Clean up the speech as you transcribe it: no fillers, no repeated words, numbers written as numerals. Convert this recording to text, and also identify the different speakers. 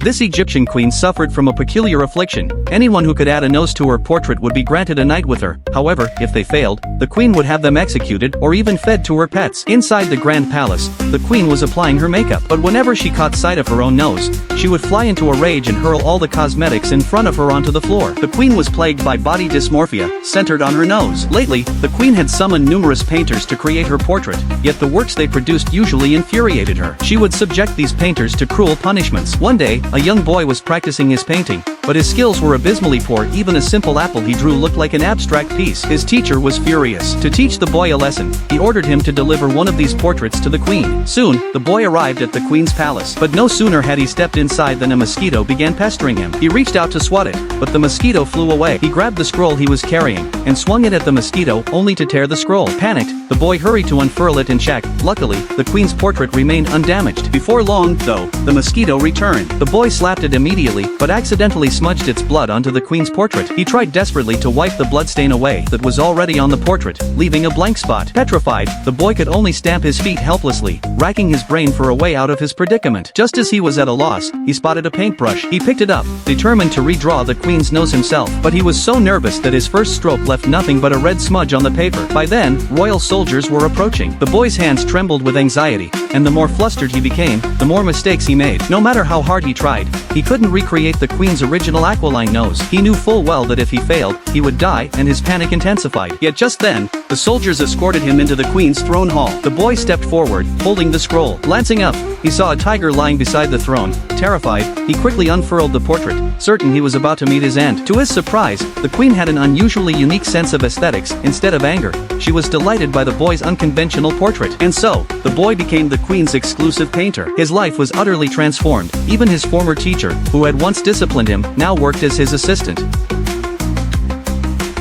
Speaker 1: This Egyptian queen suffered from a peculiar affliction. Anyone who could add a nose to her portrait would be granted a night with her. However, if they failed, the queen would have them executed or even fed to her pets. Inside the grand palace, the queen was applying her makeup, but whenever she caught sight of her own nose, she would fly into a rage and hurl all the cosmetics in front of her onto the floor. The queen was plagued by body dysmorphia, centered on her nose. Lately, the queen had summoned numerous painters to create her portrait, yet the works they produced usually infuriated her. She would subject these painters to cruel punishments. One day, a young boy was practicing his painting, but his skills were abysmally poor. Even a simple apple he drew looked like an abstract piece. His teacher was furious. To teach the boy a lesson, he ordered him to deliver one of these portraits to the queen. Soon, the boy arrived at the queen's palace, but no sooner had he stepped inside than a mosquito began pestering him. He reached out to swat it, but the mosquito flew away. He grabbed the scroll he was carrying and swung it at the mosquito, only to tear the scroll. Panicked, the boy hurried to unfurl it and check. Luckily, the queen's portrait remained undamaged. Before long, though, the mosquito returned. The boy slapped it immediately, but accidentally smudged its blood onto the queen's portrait. He tried desperately to wipe the bloodstain away that was already on the portrait, leaving a blank spot. Petrified, the boy could only stamp his feet helplessly, racking his brain for a way out of his predicament. Just as he was at a loss, he spotted a paintbrush. He picked it up, determined to redraw the queen's nose himself, but he was so nervous that his first stroke left nothing but a red smudge on the paper. By then, royal soldiers were approaching. The boy's hands trembled with anxiety, and the more flustered he became, the more mistakes he made. No matter how hard he tried, he couldn't recreate the queen's original aquiline nose. He knew full well that if he failed, he would die, and his panic intensified. Yet just then, the soldiers escorted him into the queen's throne hall. The boy stepped forward, holding the scroll. Glancing up, he saw a tiger lying beside the throne. Terrified, he quickly unfurled the portrait, certain he was about to meet his end. To his surprise, the queen had an unusually unique sense of aesthetics. Instead of anger, she was delighted by the boy's unconventional portrait. And so, the boy became the queen's exclusive painter. His life was utterly transformed. Even his former teacher, who had once disciplined him, now worked as his assistant.